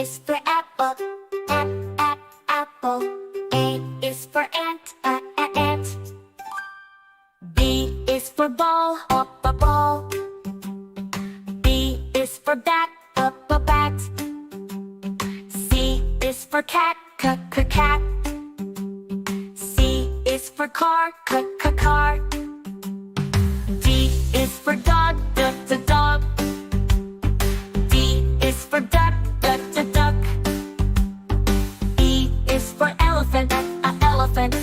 is for apple, apple. A is for ant, ant. B is for ball, ball. B is for bat, bat. C is for cat, cat. C is for car, car. D is for dog, dog. D is for duck, duck. E is for elephant, elephant.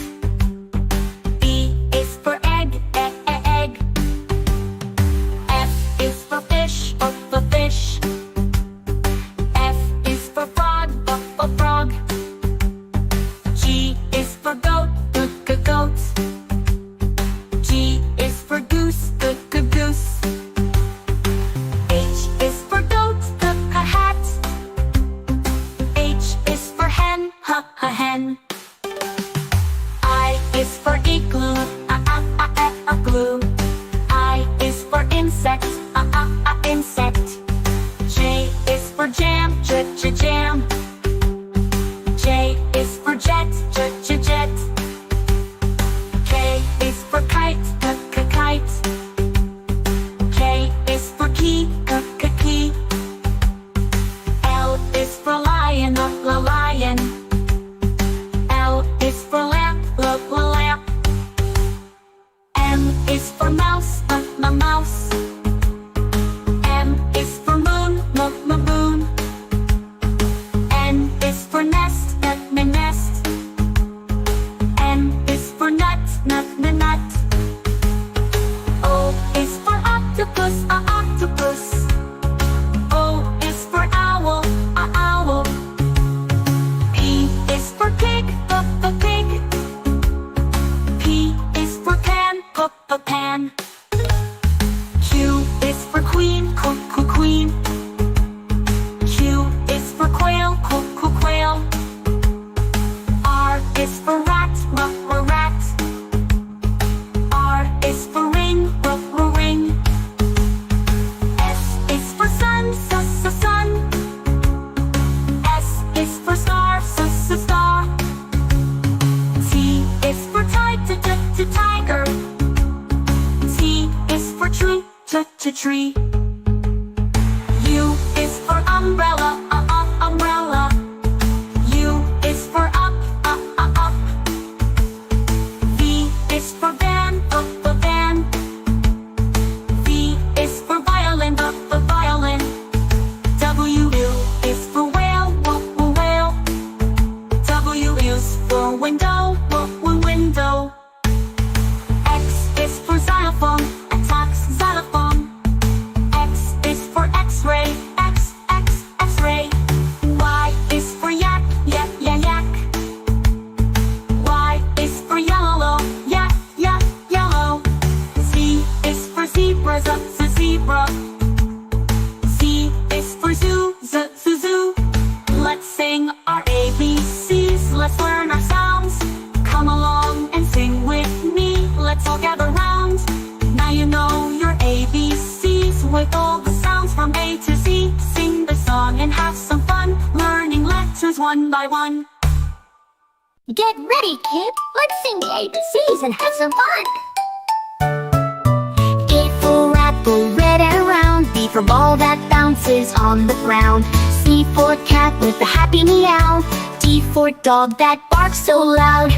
E is for egg, egg. F is for fish, fish. F is for frog, frog. G is for goat, goat. G is for goose, goose. H is for goat, hat. H is for hen, hen. I is for igloo, glue. I is for insect, insect. J is for jam, jam. J is for jet, jet. K is for kite, kite. K is for key, key. L is for lion, lion. L is for lamp, lamp. M is for mouse, mouse. M is for moon, moon. N is for nest, nest. N is for nut, nut. O is for octopus, octopus. O is for owl, owl. P is for pig, pig. P is for pan, pan. Q is for queen, queen. Q is for quail, quail. R is for rat, rat. R is for ring, ring. S is for sun, sun. S is for star, star. T is for tiger. T is for tree, tree. U is for umbrella, umbrella. U is for up, up. V is for van, van. V is for violin, violin. W is for whale, whale. W is for window, window. X is for xylophone, xylophone. X is for X-ray, X-ray. Y is for yak, yak. Y is for yellow, yak, yellow. Z is for zebra, zebra. Z is for zoo, zoo. Let's sing our ABCs, let's learn our sounds. Come along and sing with me, let's all gather round. Now you know your ABCs with all the sounds from A to Z. Sing the song and have some fun, learning letters one by one. Get ready, kid. Let's sing the ABCs and have some fun. A for apple, red and round. B for ball that bounces on the ground. C for cat with a happy meow. D for dog that barks so loud.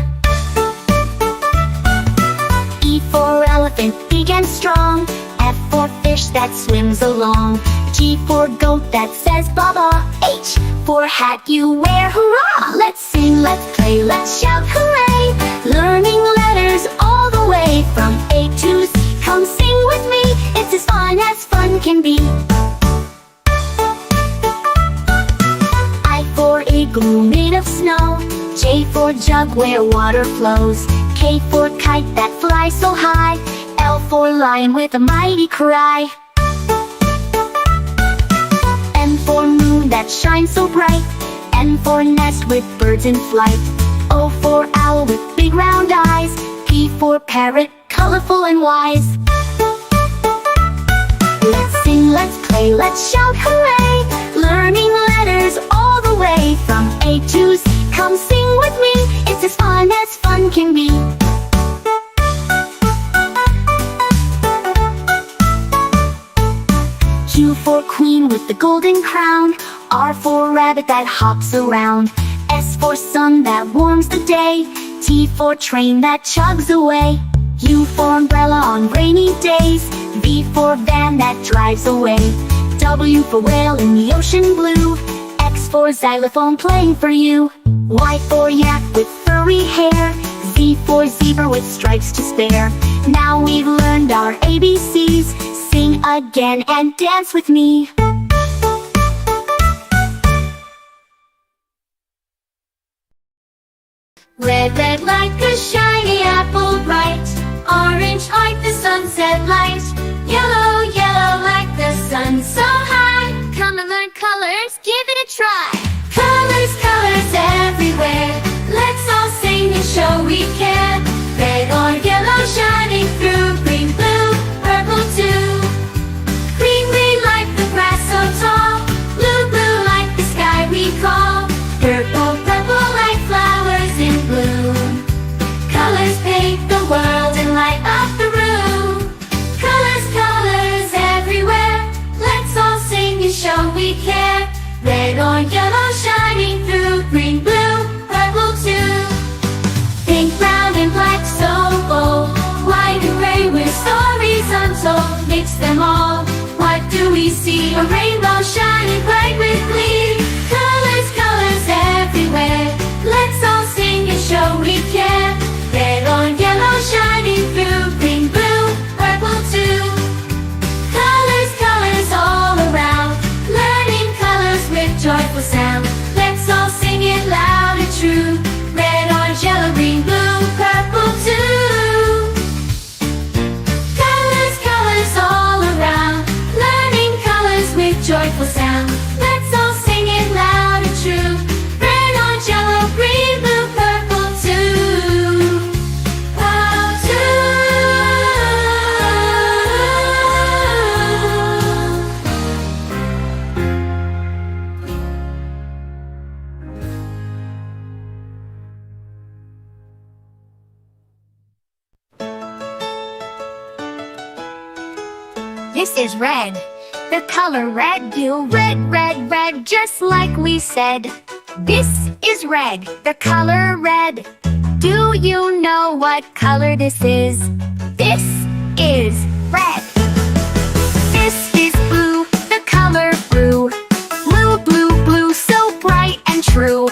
E for elephant, big and strong. F for fish that swims along. G for goat that says baba. H for hat you wear, hurrah! Let's sing, let's play, let's shout hooray! Learning letters all the way from A to Z. Come sing with me, it's as fun can be. I for igloo made of snow. J for jug where water flows. K for kite that flies so high. L for lion with a mighty cry. M for moon that shines so bright. N for nest with birds in flight. O for owl with big round eyes. P for parrot, colorful and wise. Let's sing, let's play, let's shout hooray! Learning letters all the crown. R for rabbit that hops around. S for sun that warms the day. T for train that chugs away. U for umbrella on rainy days. V for van that drives away. W for whale in the ocean blue. X for xylophone playing for you. Y for yak with furry hair. Z for zebra with stripes to spare. Now we've learned our ABCs. Sing again and dance with me. Red, red like a shiny apple bright. Orange like the sunset light. Yellow, yellow like the sun so high. Come and learn colors, give it a try. Colors, colors everywhere. Let's all sing and show we can. Red or yellow shining through. Green, blue, purple too. Green, green like the grass so tall. Blue, blue like the sky we call. Purple, purple like flowers in bloom. Colors paint the world and light up the room. Colors, colors everywhere. Let's all sing and show we care. Red or yellow shining through. Green, blue, purple too. Pink, brown and black so bold. White and gray with stories untold. Mix them all. What do we see? A rainbow shining bright with glee. Colors, colors everywhere. Let's all sing and show we care. Red or yellow shining through. Green, blue, purple too. Colors, colors all around. Learning colors with joyful sound. Let's all sing it loud and true. Red, orange, yellow, green, blue, purple too. Colors, colors all around. Learning colors with joyful sound. Let's all sing it loud and true. Red, orange, yellow, green, blue, purple too. Wow, too. This is red. The color red, do red, red, red, just like we said. This is red, the color red. Do you know what color this is? This is red. This is blue, the color blue. Blue, blue, blue, so bright and true.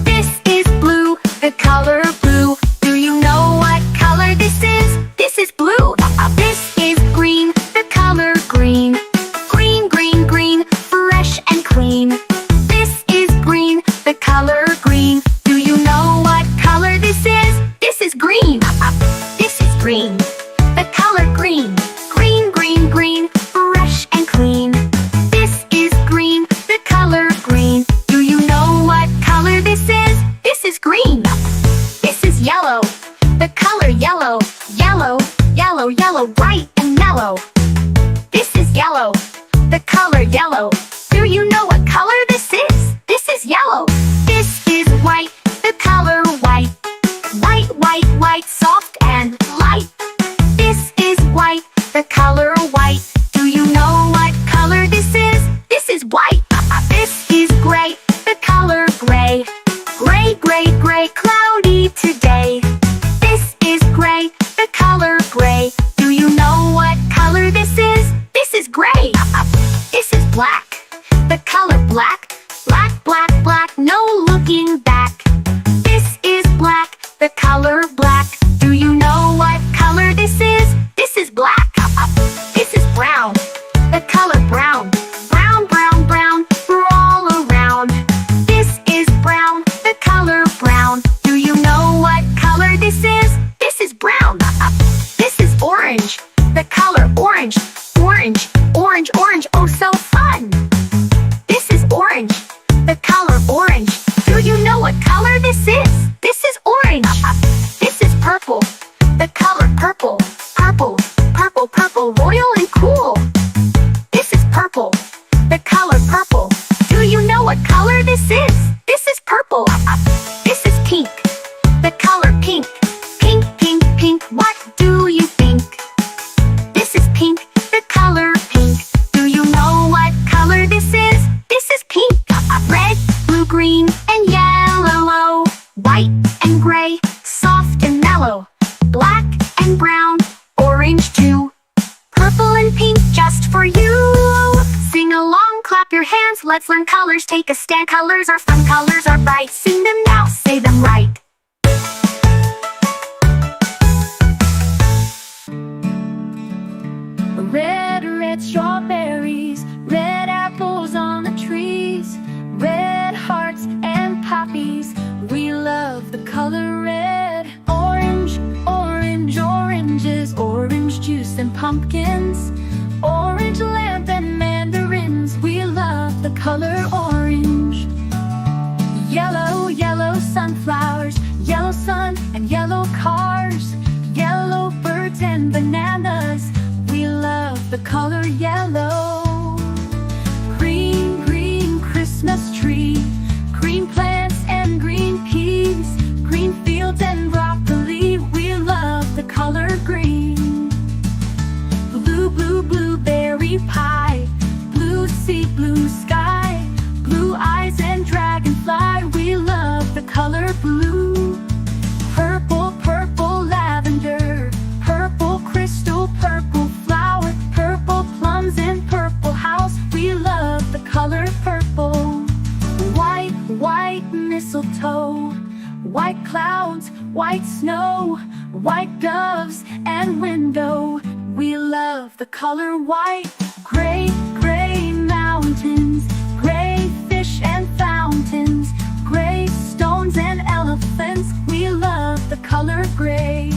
This is blue, the color blue. Do you know what color this is? This is blue. This is green, the color green. Green, green, green, fresh and clean. This is green, the color green. Do you know what color this is? This is green. This is green, the color green. Green, green, green, fresh and clean. This is green, the color green. Do you know what color this is? This is green. This is yellow, the color yellow. Yellow, yellow, yellow, bright and mellow. This is yellow, the color yellow. Do you know what color this is? This is yellow. This is white, the color white. White, white, white, soft and light. This is white, the color white. Do you know what color this is? This is white. This is gray, the color gray. Gray, gray, gray, cloudy today. This is gray, the color gray. Do you know what color this is? This is gray. This is black, the color black. Black, black, black, no looking back. This is black, the color black. Do you know what color this is? This is black. This is brown, the color brown. Brown, brown, brown, we're all around. This is brown, the color brown. Do you know what color this is? This is brown. This is orange, the color orange. Orange, orange, orange, oh so fun. This is orange, the color orange. Do you know what color this is? This is orange. This is purple, the color purple. Purple, purple, purple, royal and cool. This is purple, the color purple. Do you know what color this is? This is purple. This is pink, the color pink. Pink, pink, pink, what do you think? This is pink, the color pink. Do you know what color this is? This let's learn colors. Take a stand. Colors are fun, colors are bright. Sing them now, say them right. Red, red strawberries, red apples on the trees, red hearts and poppies. We love the color red. Orange, orange, oranges, orange juice and pumpkins, orange lamp and mandarins. We love the color orange. Yellow, yellow sunflowers, yellow sun and yellow cars, yellow birds and bananas. We love the color yellow. Green, green Christmas tree, green plants and green peas, green fields and broccoli. We love the color green. Blue, blue, blueberry pie, blue sea, blue sky, blue eyes and dragonfly. We love the color blue. Purple, purple lavender, purple crystal, purple flower, purple plums and purple house. We love the color purple. White, white mistletoe, white clouds, white snow, white doves and window. We love the color white. Gray, gray mountains, gray fish and fountains, gray stones and elephants. We love the color gray.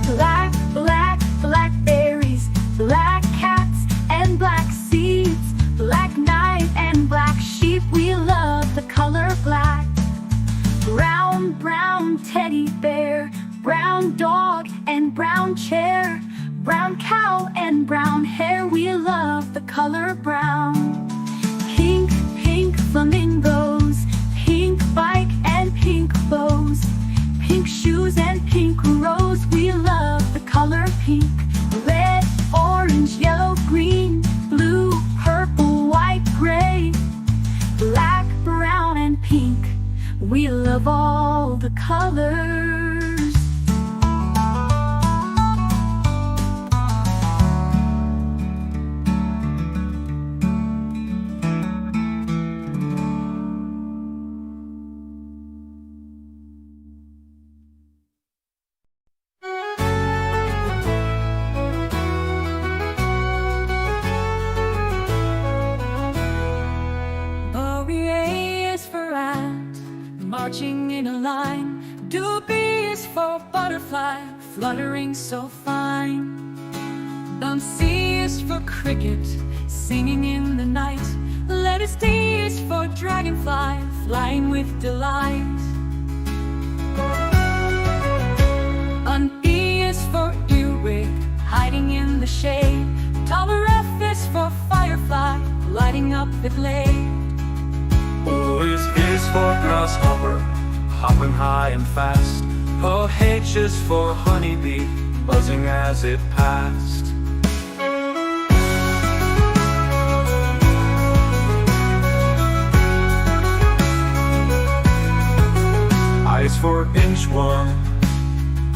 Black, black, blackberries, black cats and black seeds, black night and black sheep. We love the color black. Brown, brown teddy bear, brown dog and brown chair, brown cow and brown hair. We love the color brown. Pink, pink flamingos, pink bike and pink bows, pink shoes and pink rose. We love the color pink. Red, orange, yellow, green, blue, purple, white, gray, black, brown and pink. We love all the colors. Marching in a line, doobie is for butterfly, fluttering so fine. C is for cricket, singing in the night. Letter D is for dragonfly, flying with delight. E is for earwig, hiding in the shade. F is for firefly, lighting up the glade. O is for grasshopper, hopping high and fast. H is for honeybee, buzzing as it passed. I is for inchworm,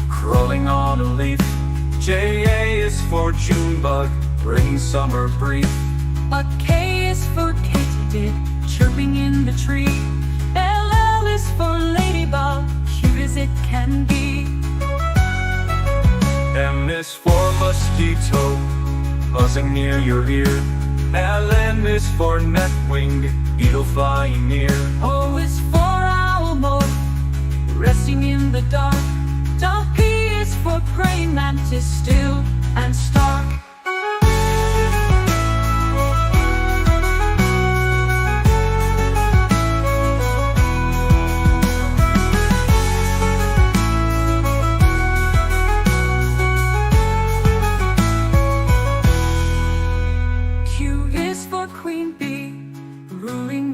crawling on a leaf. J is for June bug, bringing summer brief. K is for katydid, chirping in the tree. LL is for ladybug, cute as it can be. M is for mosquito, buzzing near your ear. LN is for net-winged beetle, flying near. O is for owl moth, resting in the dark. P is for praying mantis, still and stark.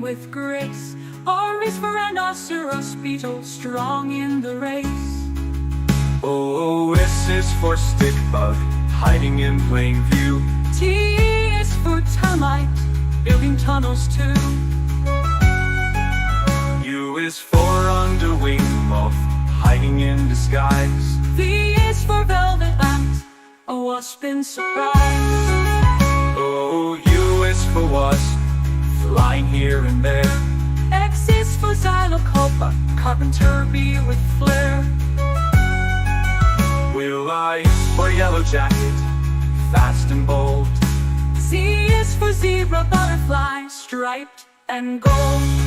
With grace. R is for rhinoceros beetle, strong in the race. O is for stick bug, hiding in plain view. T is for termite, building tunnels too. U is for underwing moth, hiding in disguise. V is for velvet ant, a wasp in surprise. O U is for wasp, lying here and there. X is for xylocopa, carpenter bee with flair. Will I for yellow jacket, fast and bold. Z is for zebra, butterfly, striped and gold.